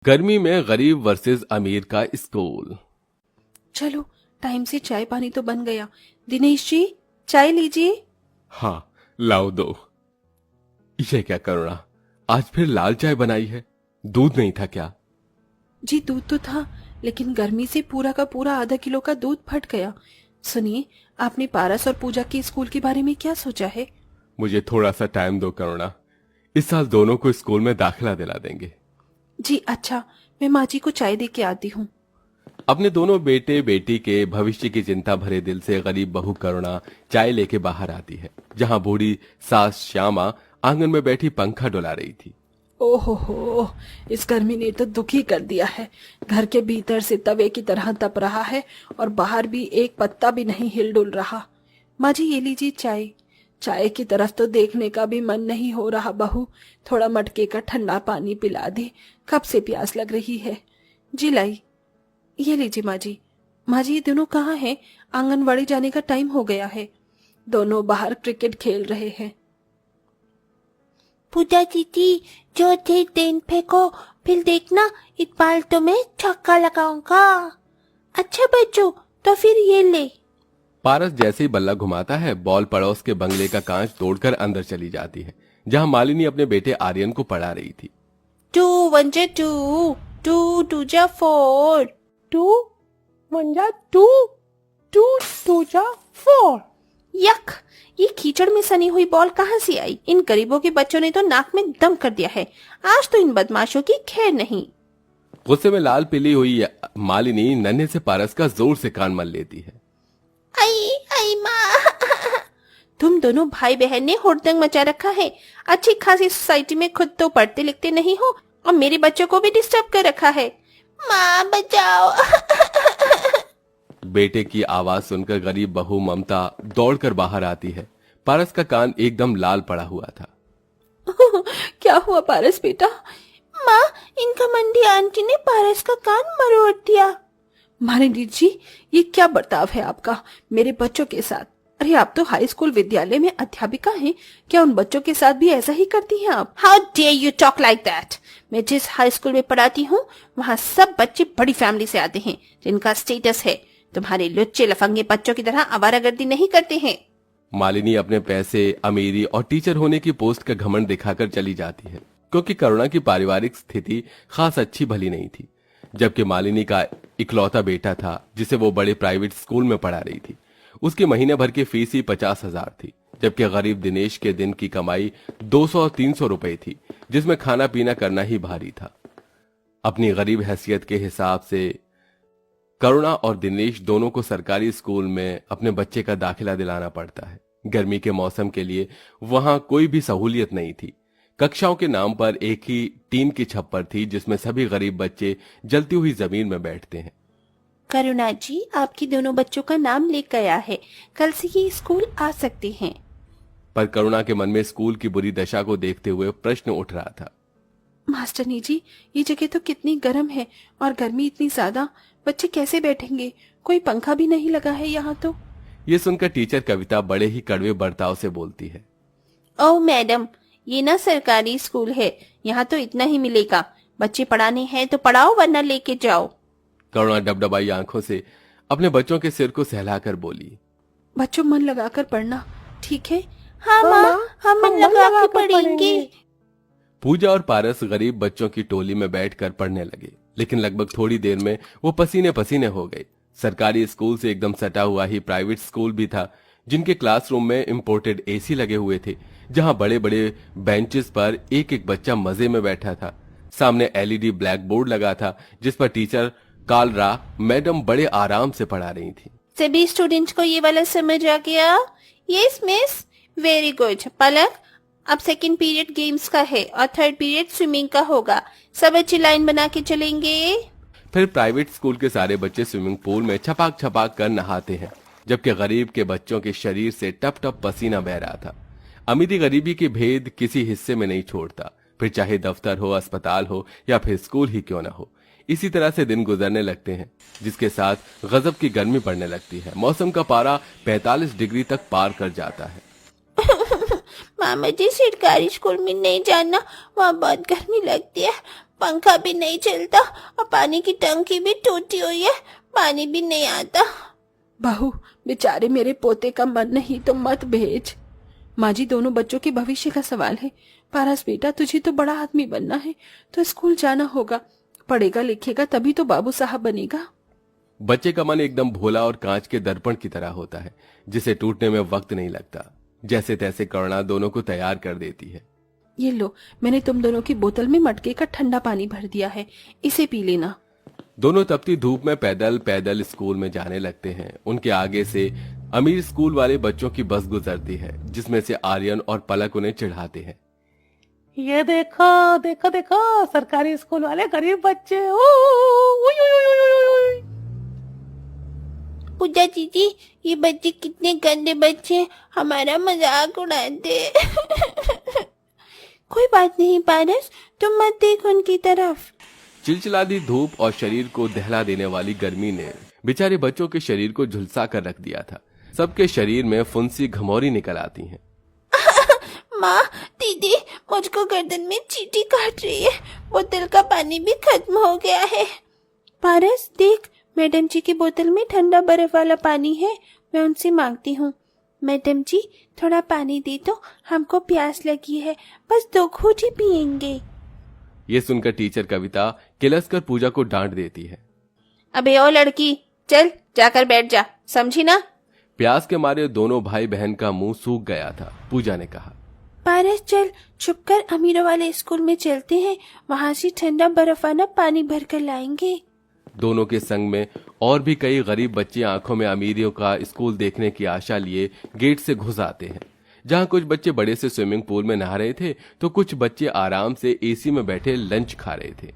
गर्मी में गरीब वर्सेस अमीर का स्कूल। चलो टाइम से चाय पानी तो बन गया। दिनेश जी चाय लीजिए। हाँ, लाओ दो। ये क्या करुणा, आज फिर लाल चाय बनाई है? दूध नहीं था क्या? जी दूध तो था, लेकिन गर्मी से पूरा का पूरा आधा किलो का दूध फट गया। सुनिए, आपने पारस और पूजा के स्कूल के बारे में क्या सोचा है? मुझे थोड़ा सा टाइम दो करुणा, इस साल दोनों को स्कूल में दाखिला दिला देंगे। जी अच्छा, मैं माँ जी को चाय दे के आती हूँ। अपने दोनों बेटे बेटी के भविष्य की चिंता भरे दिल से गरीब बहू करुणा चाय लेके बाहर आती है, जहां बूढ़ी सास श्यामा आंगन में बैठी पंखा डुला रही थी। ओहो हो, इस गर्मी ने तो दुखी कर दिया है। घर के भीतर से तवे की तरह तप रहा है और बाहर भी एक पत्ता भी नहीं हिल डुल रहा। माँ जी ये लीजिए चाय। चाय की तरफ तो देखने का भी मन नहीं हो रहा बहू। थोड़ा मटके का ठंडा पानी पिला दे, कब से प्यास लग रही है। जी लाई, ये लीजिए माँ जी। माँ जी ये दोनों कहाँ हैं? आंगनवाड़ी जाने का टाइम हो गया है। दोनों बाहर क्रिकेट खेल रहे हैं। पूजा दीदी, जो थे गेंद फेंको, फिर देखना इस बार तो मैं छक्का लगाऊंगा। अच्छा बच्चों, तो फिर ये ले। पारस जैसे ही बल्ला घुमाता है, बॉल पड़ोस के बंगले का कांच तोड़कर अंदर चली जाती है, जहां मालिनी अपने बेटे आर्यन को पढ़ा रही थी। 2 1 जा 2, 2 2 जा 4, 2 1 जा 2, 2 2 जा 4। यक, ये कीचड़ में सनी हुई बॉल कहाँ से आई? इन गरीबों के बच्चों ने तो नाक में दम कर दिया है। आज तो इन बदमाशों की खैर नहीं। गुस्से में लाल पीली हुई मालिनी नन्हे से पारस का जोर से कान मल लेती है। आई आई माँ, तुम दोनों भाई बहन ने हुड़दंग मचा रखा है। अच्छी खासी सोसाइटी में खुद तो पढ़ते लिखते नहीं हो और मेरे बच्चों को भी डिस्टर्ब कर रखा है। माँ बचाओ। बेटे की आवाज सुनकर गरीब बहू ममता दौड़कर बाहर आती है। पारस का कान एकदम लाल पड़ा हुआ था। क्या हुआ पारस बेटा? माँ, इनका मंडी आंटी ने पारस का कान मरोड़ दिया। मालिनी जी, ये क्या बर्ताव है आपका मेरे बच्चों के साथ? अरे आप तो हाई स्कूल विद्यालय में अध्यापिका हैं, क्या उन बच्चों के साथ भी ऐसा ही करती हैं आप? How dare you talk like that. मैं जिस हाई स्कूल में पढ़ाती हूँ, वहाँ सब बच्चे बड़ी फैमिली से आते हैं, जिनका स्टेटस है। तुम्हारे लुच्चे लफंगे बच्चों की तरह आवारागर्दी नहीं करते हैं। मालिनी अपने पैसे, अमीरी और टीचर होने की पोस्ट का घमंड दिखाकर चली जाती है, क्योंकि करुणा की पारिवारिक स्थिति खास अच्छी भली नहीं थी। जबकि मालिनी का इकलौता बेटा था, जिसे वो बड़े प्राइवेट स्कूल में पढ़ा रही थी। उसकी महीने भर की फीस ही 50,000 थी, जबकि गरीब दिनेश के दिन की कमाई 200 और 300 रुपए थी, जिसमें खाना पीना करना ही भारी था। अपनी गरीब हैसियत के हिसाब से करुणा और दिनेश दोनों को सरकारी स्कूल में अपने बच्चे का दाखिला दिलाना पड़ता है। गर्मी के मौसम के लिए वहां कोई भी सहूलियत नहीं थी। कक्षाओं के नाम पर एक ही टीन की छप्पर थी, जिसमें सभी गरीब बच्चे जलती हुई जमीन में बैठते हैं। करुणा जी, आपके दोनों बच्चों का नाम लिख गया है, कल से ये स्कूल आ सकते हैं। पर करुणा के मन में स्कूल की बुरी दशा को देखते हुए प्रश्न उठ रहा था। मास्टरनी जी, ये जगह तो कितनी गर्म है और गर्मी इतनी ज्यादा, बच्चे कैसे बैठेंगे? कोई पंखा भी नहीं लगा है यहाँ तो। ये सुनकर टीचर कविता बड़े ही कड़वे बर्ताव से बोलती है। ओह मैडम, ये ना सरकारी स्कूल है, यहाँ तो इतना ही मिलेगा। बच्चे पढ़ाने हैं तो पढ़ाओ, वरना लेके जाओ। करुणा डबडबाई आंखों से अपने बच्चों के सिर को सहलाकर बोली। बच्चों मन लगाकर पढ़ना, ठीक है? हाँ माँ, हम मन लगा के पढ़ेंगे। पूजा और पारस गरीब बच्चों की टोली में बैठकर पढ़ने लगे, लेकिन लगभग थोड़ी देर में वो पसीने पसीने हो गए। सरकारी स्कूल से एकदम सटा हुआ ही प्राइवेट स्कूल भी था, जिनके क्लासरूम में इंपोर्टेड एसी लगे हुए थे, जहां बड़े बड़े बेंचेस पर एक एक बच्चा मजे में बैठा था। सामने एलईडी ब्लैक बोर्ड लगा था, जिस पर टीचर कालरा मैडम बड़े आराम से पढ़ा रही थी। सभी स्टूडेंट्स को ये वाला समझ आ गया? Yes miss, very good. Palak, अब सेकंड पीरियड गेम्स का है और थर्ड पीरियड स्विमिंग का होगा। सब अच्छी लाइन बना के चलेंगे। फिर प्राइवेट स्कूल के सारे बच्चे स्विमिंग पूल में छपाक छपाक कर नहाते हैं, जबकि गरीब के बच्चों के शरीर से टप टप पसीना बह रहा था। अमीरी गरीबी के भेद किसी हिस्से में नहीं छोड़ता, फिर चाहे दफ्तर हो, अस्पताल हो या फिर स्कूल ही क्यों ना हो। इसी तरह से दिन गुजरने लगते हैं, जिसके साथ गजब की गर्मी पड़ने लगती है। मौसम का पारा 45 डिग्री तक पार कर जाता है। मामा जी, सरकारी स्कूल में नहीं जाना, वहाँ बहुत गर्मी लगती है। पंखा भी नहीं चलता और पानी की टंकी भी टूटी हुई है, पानी भी नहीं आता। बहू, बेचारे मेरे पोते का मन नहीं तो मत भेज। माँ जी, दोनों बच्चों के भविष्य का सवाल है। पारस बेटा, तुझे तो बड़ा आदमी बनना है, तो स्कूल जाना होगा। पढ़ेगा लिखेगा तभी तो बाबू साहब बनेगा। बच्चे का मन एकदम भोला और कांच के दर्पण की तरह होता है, जिसे टूटने में वक्त नहीं लगता। जैसे तैसे करुणा दोनों को तैयार कर देती है। ये लो, मैंने तुम दोनों की बोतल में मटके का ठंडा पानी भर दिया है, इसे पी लेना। दोनों तपती धूप में पैदल पैदल स्कूल में जाने लगते हैं। उनके आगे से अमीर स्कूल वाले बच्चों की बस गुजरती है, जिसमें से आर्यन और पलक उन्हें चिढ़ाते हैं। ये देखो देखो देखो, सरकारी स्कूल वाले गरीब बच्चे। ओ, उई, उई, उई, उई, उई। पूजा दीदी, ये बच्चे कितने गंदे बच्चे हैं, हमारा मजाक उड़ाते। कोई बात नहीं पारस, तुम मत देख उनकी तरफ। चिलचिलाती धूप और शरीर को दहला देने वाली गर्मी ने बेचारे बच्चों के शरीर को झुलसा कर रख दिया था। सबके शरीर में फुंसी घमौरी निकल आती हैं। माँ, दीदी, मुझको गर्दन में चींटी काट रही है, बोतल का पानी भी खत्म हो गया है। पारस देख, मैडम जी की बोतल में ठंडा बर्फ वाला पानी है, मैं उनसे मांगती हूँ। मैडम जी, थोड़ा पानी दे दो, हमको प्यास लगी है, बस 2 घूंट ही पियेंगे। ये सुनकर टीचर कविता किलस कर पूजा को डांट देती है। अबे ओ लड़की, चल जाकर बैठ जा, समझी ना। प्यास के मारे दोनों भाई बहन का मुंह सूख गया था। पूजा ने कहा, पारस चल, छुपकर अमीरों वाले स्कूल में चलते हैं, वहाँ से ठंडा बर्फ वाला पानी भर कर लाएंगे। दोनों के संग में और भी कई गरीब बच्चे आंखों में अमीरियों का स्कूल देखने की आशा लिए गेट से घुस आते हैं। जहां कुछ बच्चे बड़े से स्विमिंग पूल में नहा रहे थे, तो कुछ बच्चे आराम से एसी में बैठे लंच खा रहे थे।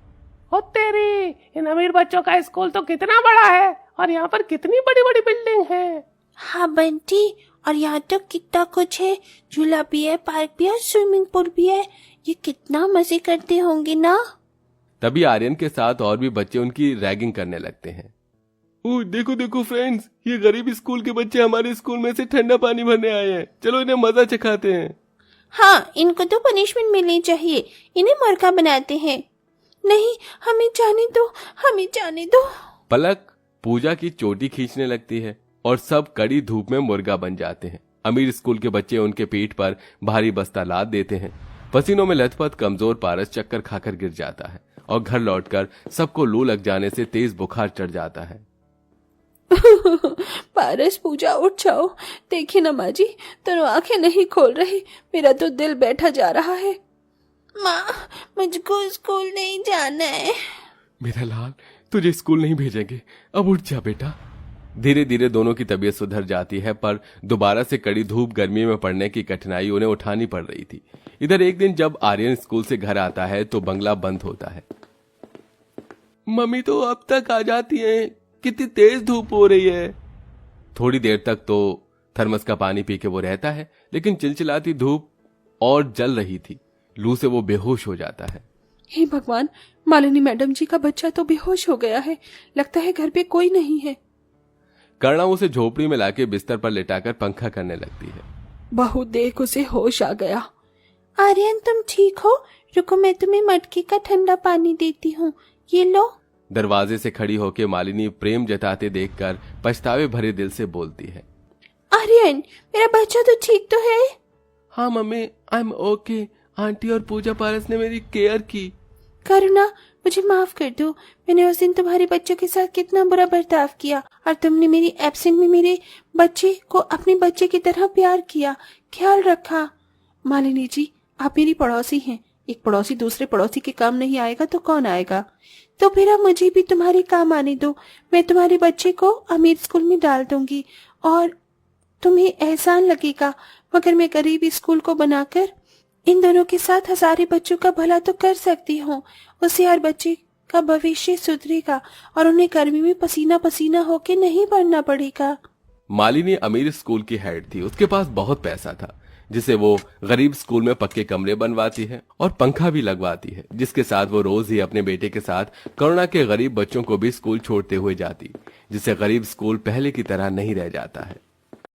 ओ तेरी, इन अमीर बच्चों का स्कूल तो कितना बड़ा है, और यहाँ पर कितनी बड़ी बड़ी बिल्डिंग है। हाँ बंटी, और यहाँ तो कितना कुछ है, झूला भी है, पार्क भी है, स्विमिंग पूल भी है। ये कितना मजे करते होंगे ना। तभी आर्यन के साथ और भी बच्चे उनकी रैगिंग करने लगते हैं। ओ देखो देखो फ्रेंड्स, ये गरीब स्कूल के बच्चे हमारे स्कूल में से ठंडा पानी भरने आए हैं, चलो इन्हें मजा चखाते हैं। हाँ, इनको तो पनिशमेंट मिलनी चाहिए, इन्हें मुर्गा बनाते हैं। नहीं, हमें जाने दो, हमें जाने दो। पलक पूजा की चोटी खींचने लगती है और सब कड़ी धूप में मुर्गा बन जाते हैं। अमीर स्कूल के बच्चे उनके पीठ पर भारी बस्ता लाद देते हैं। पसीनों में लथपथ कमजोर पारस चक्कर खाकर गिर जाता है और घर लौटकर सबको लू लग जाने से तेज बुखार चढ़ जाता है। पारस, पूजा उठ जाओ, देखिए ना माँ जी, दोनों आंखें नहीं खोल रही, मेरा तो दिल बैठा जा रहा है। माँ, मुझको स्कूल नहीं जाना है। मेरा लाल, तुझे स्कूल नहीं भेजेंगे, अब उठ जा बेटा। धीरे धीरे दोनों की तबीयत सुधर जाती है, पर दोबारा से कड़ी धूप गर्मी में पड़ने की कठिनाई उन्हें उठानी पड़ रही थी। इधर एक दिन जब आर्यन स्कूल से घर आता है तो बंगला बंद होता है। मम्मी तो अब तक आ जाती हैं, कितनी तेज धूप हो रही है। थोड़ी देर तक तो थर्मस का पानी पी के वो रहता है, लेकिन चिलचिलाती धूप और जल रही थी। लू से वो बेहोश हो जाता है। हे भगवान, मालिनी मैडम जी का बच्चा तो बेहोश हो गया है, लगता है घर पे कोई नहीं है। करुणा उसे झोपड़ी में लाके बिस्तर पर लेटाकर पंखा करने लगती है। बहू देख, उसे होश आ गया। आर्यन तुम ठीक हो? रुको, मैं तुम्हें मटके का ठंडा पानी देती हूँ, ये लो। दरवाजे से खड़ी होकर मालिनी प्रेम जताते देखकर पछतावे भरे दिल से बोलती है, आर्यन, मेरा बच्चा तो ठीक तो है? हाँ mummy, I am okay. Aunty और पूजा पारस ने मेरी केयर की। करुणा, मुझे माफ कर दो, मैंने उस दिन तुम्हारे बच्चों के साथ कितना बुरा बर्ताव किया, और तुमने मेरी एब्सेंट में मेरे बच्चे को अपने बच्चे की तरह प्यार किया, ख्याल रखा। मालिनी जी, आप मेरी पड़ोसी हैं, एक पड़ोसी दूसरे पड़ोसी के काम नहीं आएगा तो कौन आएगा? तो फिर अब मुझे भी तुम्हारे काम आने दो, मैं तुम्हारे बच्चे को अमीर स्कूल में डाल दूंगी, और तुम्हें एहसान लगेगा, मगर मैं गरीब स्कूल को बनाकर इन दोनों के साथ हजारे बच्चों का भला तो कर सकती हूँ। उससे हर बच्चे का भविष्य सुधरेगा और उन्हें गर्मी में पसीना पसीना होके नहीं पढ़ना पड़ेगा। मालिनी अमीर स्कूल की हेड थी, उसके पास बहुत पैसा था, जिसे वो गरीब स्कूल में पक्के कमरे बनवाती है और पंखा भी लगवाती है, जिसके साथ वो रोज ही अपने बेटे के साथ करुणा के गरीब बच्चों को भी स्कूल छोड़ते हुए जाती, जिससे गरीब स्कूल पहले की तरह नहीं रह जाता है।